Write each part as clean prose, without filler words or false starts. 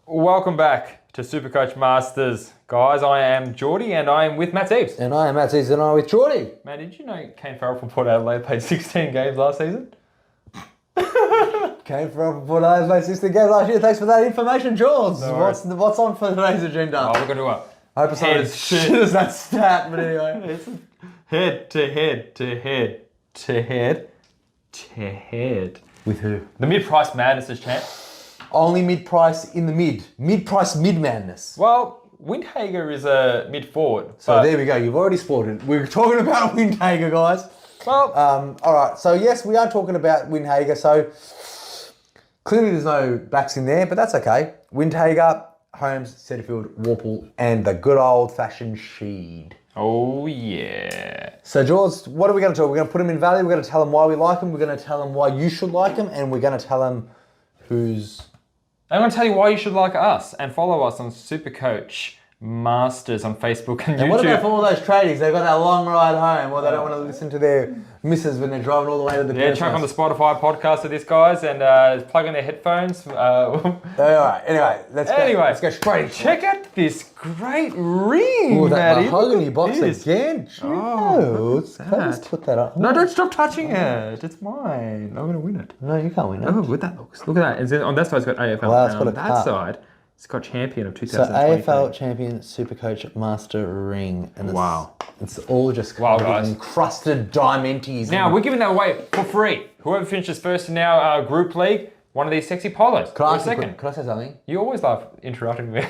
Welcome back to Supercoach Masters. Guys, I am Geordie and I am with Matt Eves. And I am Matt Eves and I am with Geordie. Man, did you know Kane Farrell from Port Adelaide played 16 games last season? Came from Port Adelaide, played 16 games last year. Thanks for that information, George. No What's on for today's agenda? Oh, we're going to do what? I hope it's not as shit as that stat, but anyway. It's head to head to head to head to head. With who? The mid-price madness is champ. Only mid-price in the mid. Mid-price mid-madness. Well, Windhager is a mid-forward. So there we go. You've already spotted it. We're talking about Windhager, guys. Well, all right. So yes, we are talking about Windhager. So clearly there's no backs in there, but that's okay. Windhager, Holmes, Setterfield, Worpel, and the good old-fashioned Sheed. oh yeah. So, George, what are we going to do? We're going to put them in value. We're going to tell them why we like them. We're going to tell them why you should like them, and we're going to tell them who's. I'm going to tell you why you should like us and follow us on Supercoach Masters on Facebook and YouTube. And what about for all those tradies? They've got that long ride home, or they don't want to listen to their missus when they're driving all the way to the Yeah, chuck on the Spotify podcast of this, guys, and plug in their headphones. All right. Anyway, let's go straight. Check out this great ring, Oh, that Matty. mahogany Look at box this. again. Oh, what's that? Let's put that up. No, don't stop touching it. It's mine. I'm going to win it. No, you can't win it. Look how good that looks. Look at that. And on that side, it's got AFL. Wow, it's got on a that cut. side, it's got champion of So 2020. AFL champion Supercoach Master ring, and it's all just Wow, covered in guys. encrusted diamantes. Now, we're giving that away for free. Whoever finishes first in our group league, one of these sexy polos. Can I for a second. Can I say something? You always love interrupting me.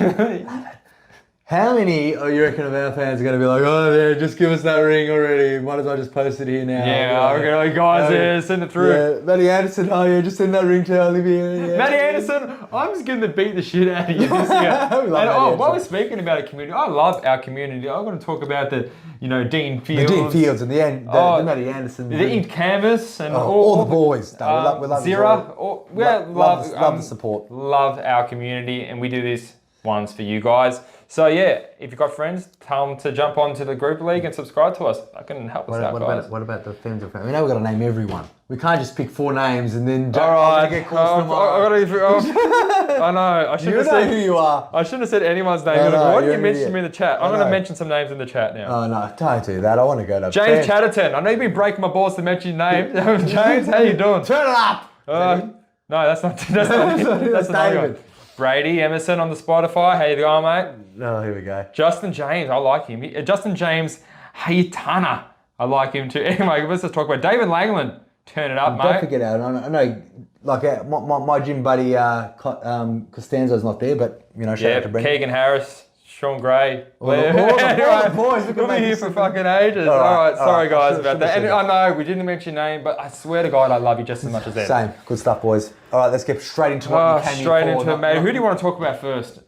How many you reckon of our fans are going to be like, oh, yeah, just give us that ring already. Might as well just post it here now. Yeah, we're going to guys, yeah, send it through. Yeah, Matty Anderson, oh yeah, just send that ring to Olivia. Yeah. Matty Anderson, I'm just going to beat the shit out of you this year. We love And Matty while we're Anderson. speaking about a community, I love our community. I'm going to talk about the, Dean Fields. The Dean Fields and the Matty Anderson. The Inked Canvas and all the boys. No, we love Zira. love the support. Love our community, and we do this once for you guys. So yeah, if you've got friends, tell them to jump onto the group league and subscribe to us. That can help us out, guys. What about the fans of family? We know we've got to name everyone. We can't just pick 4 names and then All right. get calls tomorrow. I know. I shouldn't You have know said who you are. I shouldn't have said anyone's name. No, no, Why didn't you're you an mention idiot. them in the chat? I'm I going to know. mention some names in the chat now. Oh no, don't do that. I want to go to James Chatterton. I know you've been breaking my balls to mention your name. James, how you doing? Turn it up. No, that's not. That's not. That's David. Brady Emerson on the Spotify. How you going, mate? Oh, here we go. Justin James, I like him. Justin James Hayatana, I like him too. Anyway, let's just talk about David Langland. Turn it up, Don't mate. forget out. I know, like my gym buddy Costanzo's not there, but shout out to Brendan. Keegan Harris, Sean Gray. All the boys. We'll be here for fucking ages. All right, sorry guys about that. And I know we didn't mention your name, but I swear to God, I love you just as much as them. Same. Good stuff, boys. All right, let's get straight into what we came Straight in for. into it, mate. Who do you want to talk about first?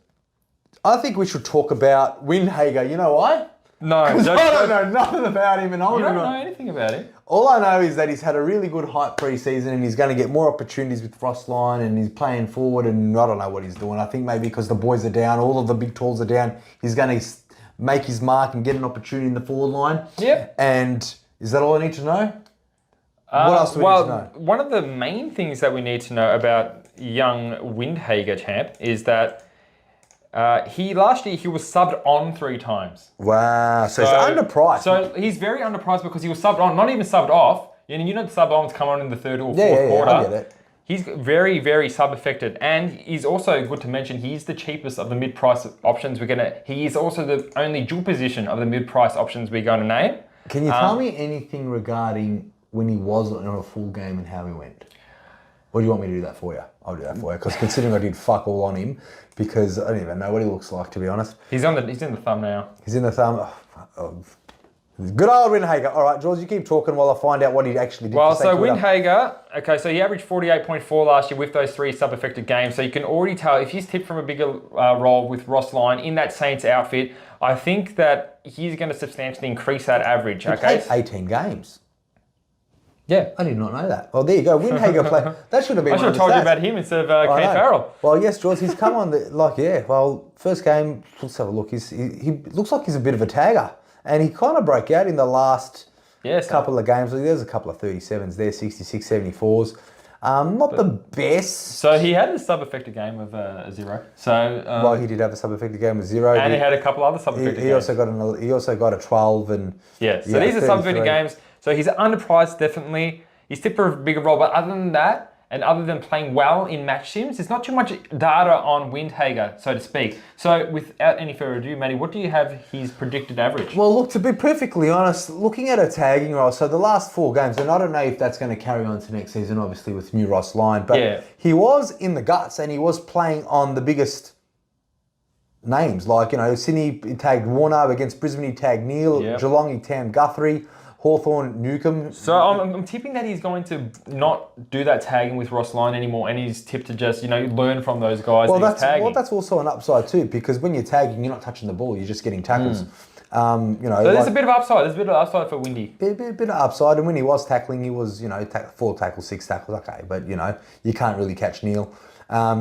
I think we should talk about Windhager. You know why? No, I don't know nothing about him, and I You don't don't know anything about him. All I know is that he's had a really good hype pre-season and he's going to get more opportunities with Frostline and he's playing forward and I don't know what he's doing. I think maybe because the boys are down, all of the big tools are down, he's going to make his mark and get an opportunity in the forward line. Yep. And is that all I need to know? What else do we need to know? One of the main things that we need to know about young Windhager champ is that last year he was subbed on 3 times. Wow, so he's underpriced. So he's very underpriced because he was subbed on, not even subbed off. You know the sub-ons come on in the 3rd or 4th quarter. I get it. He's very, very sub-affected. And he's also, good to mention, he's the cheapest of the mid-price options he is also the only dual position of the mid-price options we're going to name. Can you tell me anything regarding when he was on a full game and how he went? Or do you want me to do that for you? I'll do that for you. Because considering I did fuck all on him, because I don't even know what he looks like, to be honest. He's in the thumbnail. He's in the thumb. Good old Windhager. All right, George, you keep talking while I find out what he actually did. Well, so Windhager, okay, so he averaged 48.4 last year with those 3 sub-affected games. So you can already tell if he's tipped from a bigger role with Ross Lyon in that Saints outfit, I think that he's going to substantially increase that average. He played 18 games. Yeah. I did not know that. Well, there you go. Windhager played. That should have been. I should have told you about him instead of Kane Farrell. Well, yes, George. He's come on. Well, first game. Let's have a look. He looks like he's a bit of a tagger, and he kind of broke out in the last couple of games. There's a couple of 37s there, 66, 74s. Not the best. So he had a sub-affected game of a 0. So Well, he did have a sub-affected game with 0. and he had a couple other sub-affected He games. he also got a 12 and Yeah, so these are 33. sub-affected games. So he's underpriced, definitely. He's tipped for a bigger role, but other than that, and other than playing well in match sims, there's not too much data on Windhager, so to speak. So without any further ado, Matty, what do you have his predicted average? Well, look, to be perfectly honest, looking at a tagging role, so the last 4 games, and I don't know if that's going to carry on to next season, obviously, with new Ross Lyon, but he was in the guts and he was playing on the biggest names. Like, Sydney he tagged Warner, against Brisbane he tagged Neil, Geelong he tagged Guthrie, Hawthorn, Newcomb. So I'm tipping that he's going to not do that tagging with Ross Lyon anymore, and he's tipped to just, learn from those guys that he's tagging. Well, that's also an upside too, because when you're tagging, you're not touching the ball, you're just getting tackles. So there's a bit of upside. There's a bit of upside for Windy. Bit of upside, and when he was tackling, he was, 4 tackles, 6 tackles, okay, but, you can't really catch Neil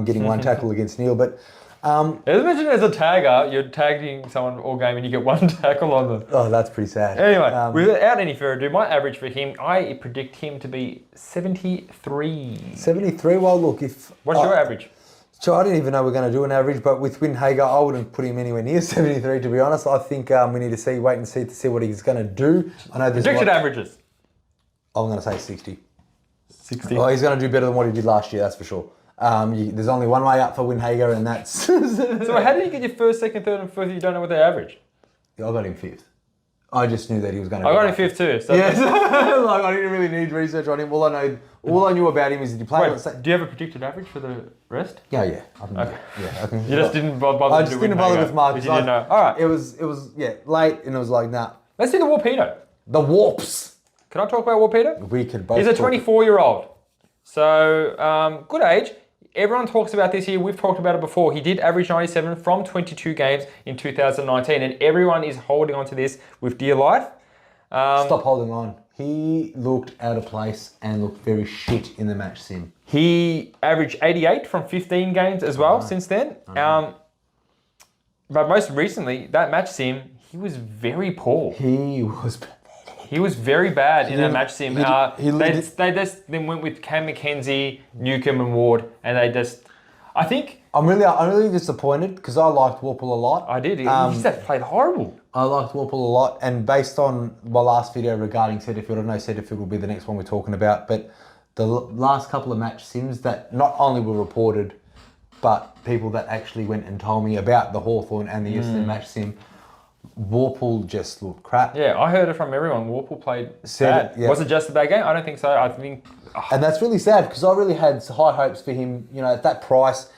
getting 1 tackle against Neil, but... Imagine as a tagger, you're tagging someone all game and you get 1 tackle on them. Oh, that's pretty sad. Anyway, without any further ado, my average for him, I predict him to be 73. 73, well, look, What's your average? So I didn't even know we're going to do an average, but with Windhager, I wouldn't put him anywhere near 73, to be honest. I think we need to wait and see to see what he's going to do. I know there's Predicted averages. I'm going to say 60. 60. Oh, he's going to do better than what he did last year, that's for sure. There's only one way up for Windhager, and that's... So how did you get your first, second, third, and fourth if you don't know what they average? I got him 5th. I just knew that he was going to... I got him 5th too. So yes. Like, I didn't really need research on him. All I knew about him is that he played... Do you have a predicted average for the rest? Yeah. Okay. I can, You just didn't bother I just didn't bother with Mark. You didn't know. All right. It was late, and it was like, nah. Let's do the Warpedo. The Warps. Can I talk about Warpedo? We could both. He's a 24-year-old. So, good age. Everyone talks about this here. We've talked about it before. He did average 97 from 22 games in 2019, and everyone is holding on to this with dear life. Stop holding on. He looked out of place and looked very shit in the match sim. He averaged 88 from 15 games as well since then. But most recently, that match sim, he was very poor. He was very bad in that match sim. They just then went with Cam McKenzie, Newcomb and Ward, and they just... I think... I'm really disappointed because I liked Worpel a lot. I did. He just played horrible. I liked Worpel a lot, and based on my last video regarding Setterfield, I know Setterfield will be the next one we're talking about, but the last couple of match sims that not only were reported, but people that actually went and told me about the Hawthorn and the Eastern match sim, Worpel just looked crap. Yeah, I heard it from everyone. Worpel played bad. Was it just a bad game? I don't think so. I think... And that's really sad because I really had high hopes for him, at that price.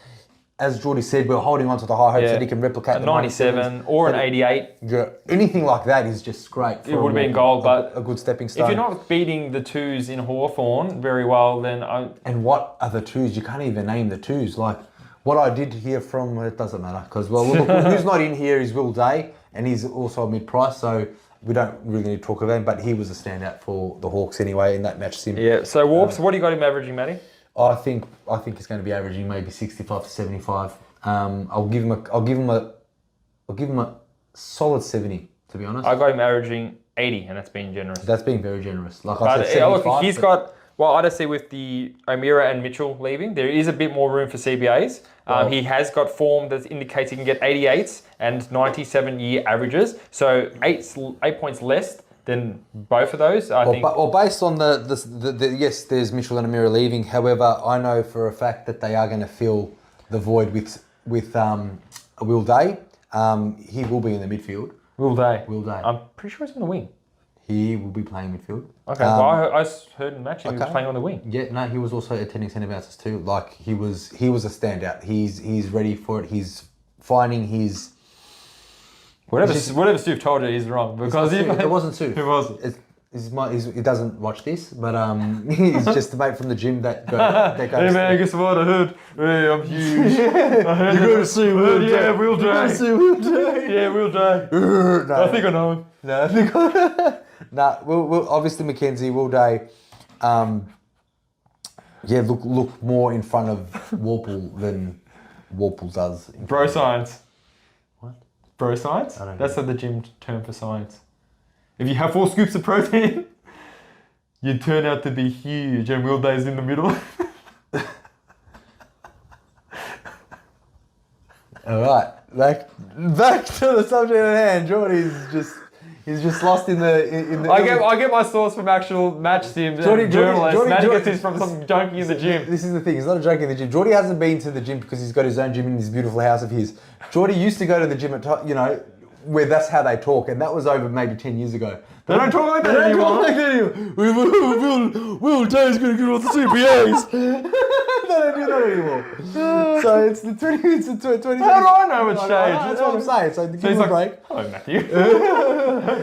As Geordie said, we're holding on to the high hopes that he can replicate the 97 or an 88. Yeah, anything like that is just great. It would have been gold, but a good stepping stone. If you're not beating the 2s in Hawthorn very well, then... And what are the 2s? You can't even name the 2s. Like, what I did hear from... It doesn't matter because, well, look, who's not in here is Will Day, and he's also mid-price, so we don't really need to talk about him, but he was a standout for the Hawks anyway in that match sim. Yeah, so Warps, what do you got him averaging, Matty? I think he's going to be averaging maybe 65 to 75. I'll give him a solid 70, to be honest. I got him averaging 80, and that's being generous. That's being very generous. Like I said, 75. Look, he's got... Well, I just see with the O'Meara and Mitchell leaving, there is a bit more room for CBAs. He has got form that indicates he can get 88s and 97-year averages. So 8 points less than both of those, I think. Well, based on the yes, there's Mitchell and O'Meara leaving. However, I know for a fact that they are going to fill the void with Will Day. He will be in the midfield. Will Day. I'm pretty sure he's on the wing. He will be playing midfield. Okay, well, I heard in the match he was playing on the wing. Yeah, no, he was also attending centre bounces too. Like, he was a standout. He's ready for it. He's finding his... Whatever Stu told you, he's wrong. Because it wasn't Stu. It wasn't. He doesn't watch this, but he's just a mate from the gym that goes... Hey man, guess what? I heard. Hey, I'm huge. You got to see Will Day. Yeah, Will Day. Yeah, Will Day. No. I think I know him. No, I think I... Nah, Will obviously McKenzie, Will Day, look more in front of Worpel than Worpel does. Bro science. What? Bro science? I don't know. That's the gym term for science. If you have 4 scoops of protein, you turn out to be huge, and Will Day's in the middle. All right, back to the subject at hand. He's just lost in the. I get my source from actual match sim journalists. Matt gets his from some junkie in the gym. This is the thing. He's not a junkie in the gym. Geordie hasn't been to the gym because he's got his own gym in his beautiful house of his. Geordie used to go to the gym at where that's how they talk, and that was over maybe 10 years ago. They don't talk like that anymore. Will Jay's going to get all the CPAs. They don't do that anymore. So it's the 20. It's the 20. How do I know it's changed? That's what I'm saying. So give him a break. Hello, Matthew.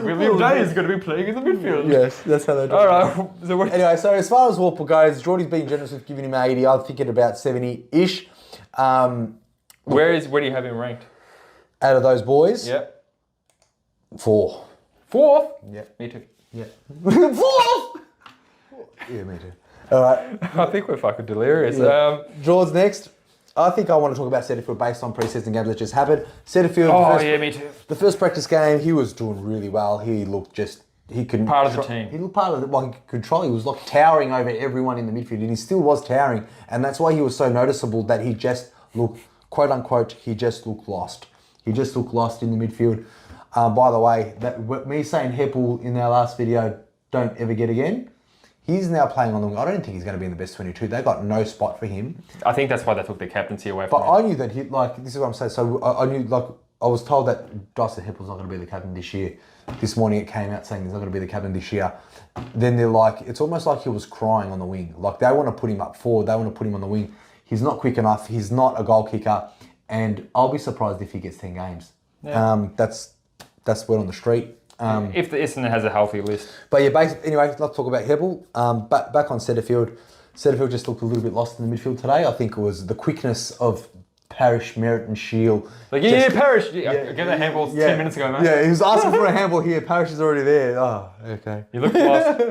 William Jay is going to be playing in the midfield. Yes, that's how they do it. All right. Anyway, so as far as Worpel goes, Geordie's been generous with giving him 80. I'm thinking about 70-ish. Where do you have him ranked? Out of those boys? Yep. 4. 4th? Yeah. Me too. Yeah. 4th? Yeah, me too. All right. I think we're fucking delirious. Yeah. George next. I think I want to talk about Setterfield based on pre-season games that just happened. Setterfield. Me too. The first practice game, he was doing really well. He looked he couldn't part of the team. He looked part of it. Well, he could control. He was like towering over everyone in the midfield, and he still was towering. And that's why he was so noticeable that he just looked, quote unquote, he just looked lost. He just looked lost in the midfield. By the way, me saying Heppel in our last video, don't ever get again. He's now playing on the wing. I don't think he's going to be in the best 22. They got no spot for him. I think that's why they took their captaincy away from him. But I knew that this is what I'm saying. So I knew, I was told that Dyson Heppel's not going to be the captain this year. This morning it came out saying he's not going to be the captain this year. Then they're like, it's almost like he was crying on the wing. Like they want to put him up forward. They want to put him on the wing. He's not quick enough. He's not a goal kicker. And I'll be surprised if he gets 10 games. Yeah. That's word on the street. If the Essendon has a healthy list. But yeah, anyway, let's talk about Heppel. Back on Setterfield. Setterfield just looked a little bit lost in the midfield today. I think it was the quickness of Parrish, Merritt and Shield. Parrish. Get that handball 10 minutes ago, mate. Yeah, he was asking for a handball here. Parrish is already there. Oh, okay. He looked lost.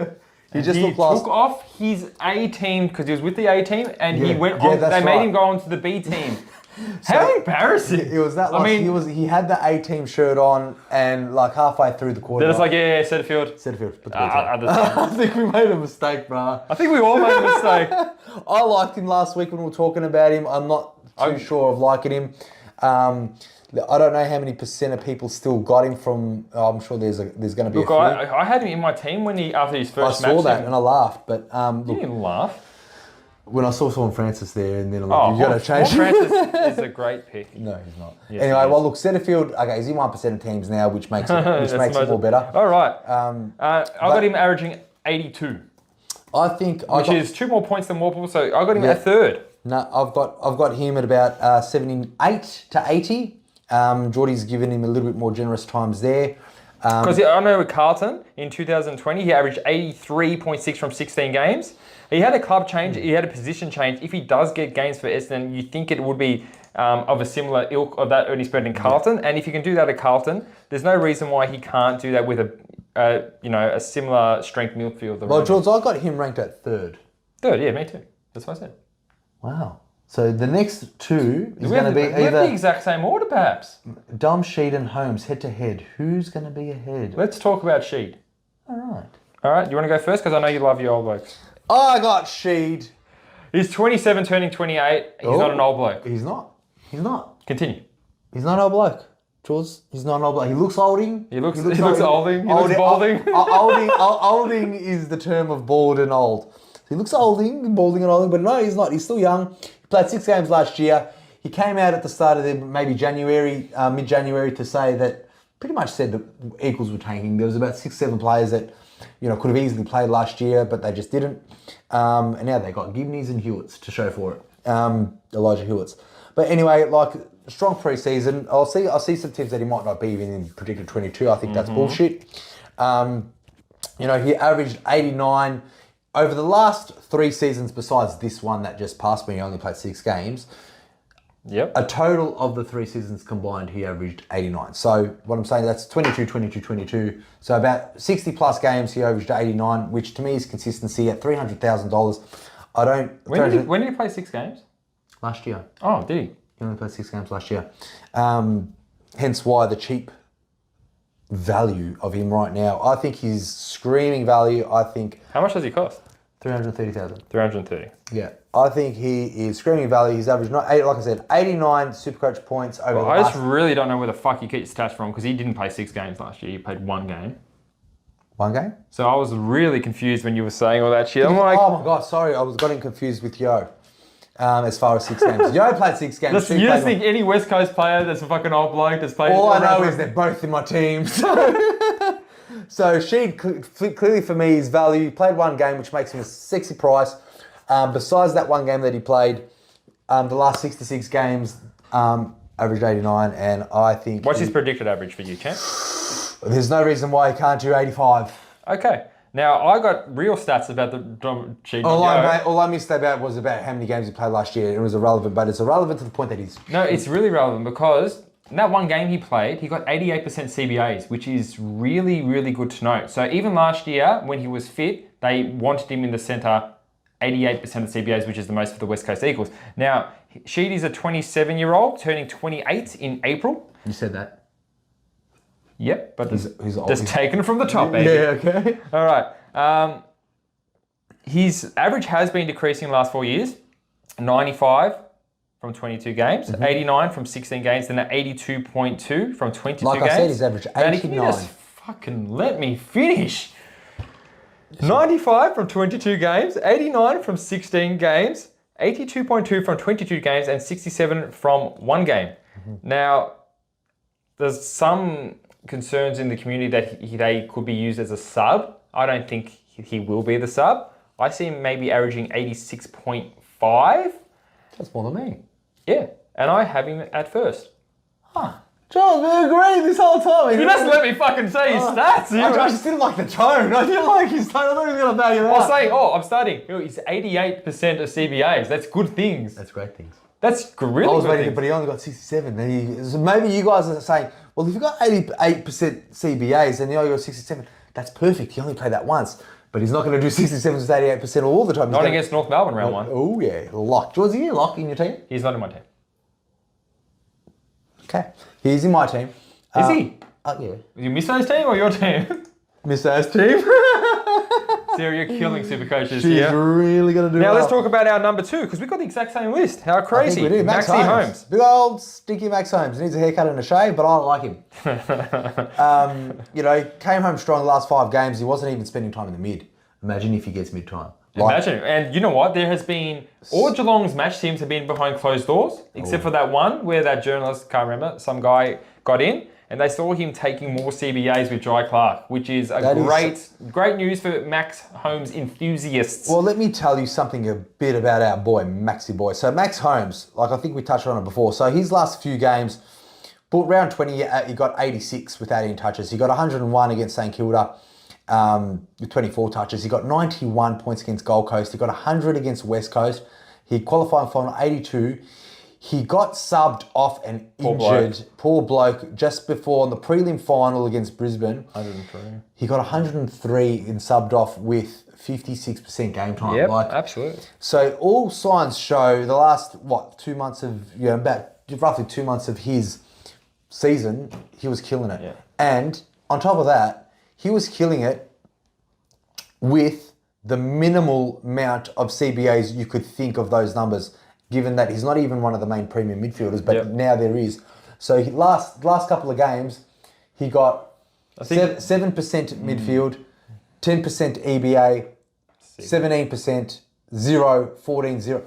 He looked lost. He took off his A team because he was with the A team and he went on. They made him go on to the B team. How embarrassing! It was that. Like, he had the A team shirt on, and like halfway through the quarter, then it's like, Setterfield. Put the B team. I think we made a mistake, bro. I think we all made a mistake. I liked him last week when we were talking about him. I'm not too sure of liking him. I don't know how many percent of people still got him from. I'm sure there's going to be. Look, a few. I had him in my team after his first match. I saw that and I laughed, but you didn't laugh. When I saw Sean Francis there, and then I'm like, you got to change. Sean Francis is a great pick. No, he's not. Yes, anyway, well, look, Setterfield. Okay, he's in 1% of teams now, which makes it more better. All right. I got him averaging 82. I think, which is 2 more points than Worpel. So I got him at third. No, I've got him at about 78 to 80. Geordie's given him a little bit more generous times there. Because I know with Carlton in 2020, he averaged 83.6 from 16 games. He had a club change, he had a position change. If he does get games for Essendon, you think it would be of a similar ilk of that early spread in Carlton. Yeah. And if you can do that at Carlton, there's no reason why he can't do that with a similar strength midfield. Well, George, I got him ranked at third. Third, yeah, me too. That's what I said. Wow. So the next two is going to be either... the exact same order, perhaps. Dom, Sheed and Holmes, head to head. Who's going to be ahead? Let's talk about Sheed. All right. All right, you want to go first? Because I know you love your old blokes. I got Sheed. He's 27, turning 28. He's not an old bloke. He's not. Continue. He's not an old bloke. George, he's not an old bloke. He looks olding. He looks olding. He looks balding. Olding is the term of bald and old. So he looks balding and olding, but no, he's not. He's still young. He played 6 games last year. He came out at the start of mid-January to say that pretty much said that Eagles were tanking. There was about 6-7 players that could have easily played last year, but they just didn't. And now they got Gibneys and Hewitts to show for it. Elijah Hewitts. But anyway, strong pre-season. I'll see some teams that he might not be even in predicted 22. I think that's bullshit. He averaged 89 over the last 3 seasons besides this one that just passed when he only played 6 games. Yep. A total of the 3 seasons combined, he averaged 89. So what I'm saying, that's 22, 22, 22. So about 60 plus games, he averaged 89, which to me is consistency at $300,000. When did he play 6 games? Last year. Oh, did he? He only played 6 games last year. Hence why the cheap value of him right now. I think he's screaming value. I think... How much does he cost? 330,000. 330. Yeah. I think he is screaming value. He's averaged, like I said, 89 Supercoach points over the I last... just really don't know where the fuck you get your stats from because he didn't play 6 games last year. He played 1 game. 1 game? So I was really confused when you were saying all that shit. I'm like... Oh my God, sorry. I was getting confused with Yo. As far as 6 games. Yo played 6 games. Listen, you just think any West Coast player that's a fucking old bloke that's played... All I know is they're both in my team. So Sheed, clearly for me, is value. He played 1 game, which makes him a sexy price. Besides that 1 game that he played, the last 66 games, averaged 89, and I think... What's his predicted average for you, champ? There's no reason why he can't do 85. Okay. Now, I got real stats about the Sheed. All I missed about was about how many games he played last year. It was irrelevant, but it's irrelevant to the point that he's... No, it's really relevant because in that 1 game he played, he got 88% CBAs, which is really, really good to note. So even last year, when he was fit, they wanted him in the centre 88% of CBAs, which is the most for the West Coast Eagles. Now, Sheed is a 27-year-old, turning 28 in April. You said that. Yep, but He's just taken from the top, baby. Yeah, okay. All right. His average has been decreasing the last 4 years. 95 from 22 games, 89 from 16 games, then 82.2 from 22 games. Like I said, his average 89. Can you just fucking let me finish? 95 from 22 games, 89 from 16 games, 82.2 from 22 games, and 67 from 1 game. Now, there's some concerns in the community that they could be used as a sub. I don't think he will be the sub. I see him maybe averaging 86.5. That's more than me. Yeah, and I have him at first. Huh. Charles, we agreed this whole time. You just let me fucking say his stats. I just didn't like the tone. I didn't like his tone. I thought he was going to bag it out. I was saying, I'm starting. He's 88% of CBAs. That's good things. That's great things. That's really I was good waiting, things. but he only got 67. So maybe you guys are saying, well, if you got 88% CBAs and he only got 67, that's perfect. He only played that once. But he's not going to do 67 to 88% all the time. Not against North Melbourne round 1. Oh, yeah. Lock. Was he lock in your team? He's not in my team. Okay. He's in my team. Is he? Yeah. You miss those team or your team? Miss A's team. Sarah, you're killing super coaches She's here. really going to do Now well. let's talk about our number 2 because we've got the exact same list. How crazy. I think we do. Max Maxie Holmes. Big old stinky Max Holmes. Needs a haircut and a shave, but I don't like him. He came home strong the last 5 games. He wasn't even spending time in the mid. Imagine if he gets mid-time. Imagine. And you know what? There has been... All Geelong's match teams have been behind closed doors, except for that one where that journalist, can't remember, some guy got in and they saw him taking more CBAs with Jai Clark, which is great news for Max Holmes enthusiasts. Well, let me tell you something a bit about our boy, Maxi boy. So Max Holmes, like I think we touched on it before. So his last few games, but round 20, he got 86 without any touches. He got 101 against St Kilda. With 24 touches. He got 91 points against Gold Coast. He got 100 against West Coast. He qualified for 82. He got subbed off and injured. Poor bloke. Just before the prelim final against Brisbane. 103. He got 103 and subbed off with 56% game time. Yep, absolutely. So all signs show the last, 2 months of, about roughly 2 months of his season, he was killing it. Yeah. And on top of that, he was killing it with the minimal amount of CBAs you could think of those numbers, given that he's not even one of the main premium midfielders, but now there is. So last couple of games, he got 7% midfield, 10% EBA, 17%, 0, 14, 0.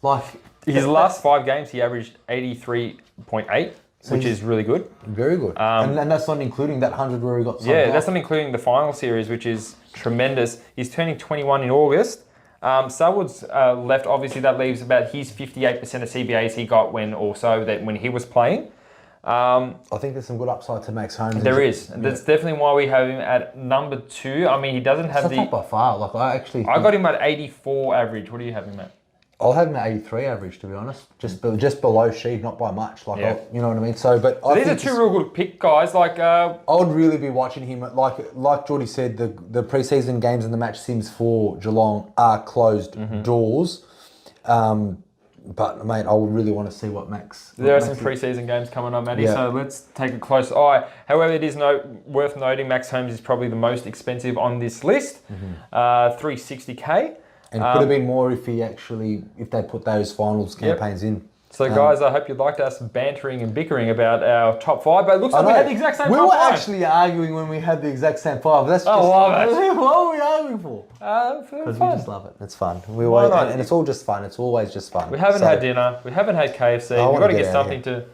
Like his last 5 games, he averaged 83.8. Which is really good. Very good. And that's not including that 100 where he got subbed off. That's not including the final series, which is tremendous. He's turning 21 in August. Selwood's left, obviously that leaves about his 58% of CBAs he got when he was playing. I think there's some good upside to Max Holmes. There is. And that's definitely why we have him at number 2. I mean, he doesn't have not by far. I got him at 84 average. What do you have him at? I'll have him at 83 average, to be honest. Just below Sheed, not by much. You know what I mean? So these are 2 real good pick guys. I would really be watching him. Like Geordie said, the preseason games and the match sims for Geelong are closed doors. But, mate, I would really want to see what Max... There are some preseason games coming up, Matty, so let's take a close eye. However, it is worth noting Max Holmes is probably the most expensive on this list, $360K. And could have been more if they put those finals campaigns in. So guys, I hope you liked us bantering and bickering about our top 5, but it looks like we had the exact same top 5. We were actually arguing when we had the exact same 5. That's just, love it. What were we arguing for? Because We just love it. It's fun. And it's all just fun. It's always just fun. We haven't had dinner. We haven't had KFC. We've got to get something to...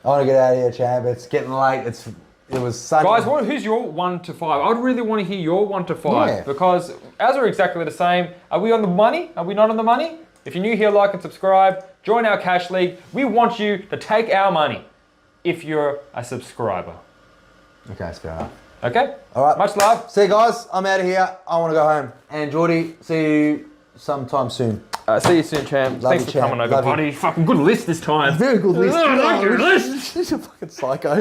I want to get out of here, champ. It's getting late. It was sunny. Guys, who's your 1 to 5? I would really want to hear your 1 to 5 because as we're exactly the same, are we on the money? Are we not on the money? If you're new here, like and subscribe. Join our cash league. We want you to take our money if you're a subscriber. Okay, that's fair enough. Okay? All right. Much love. See you guys. I'm out of here. I want to go home. And Geordie, see you sometime soon. See you soon, champ. Love Thanks you, for coming over, Love buddy. you. Fucking good list this time. Very good list. I like your list. He's a fucking psycho.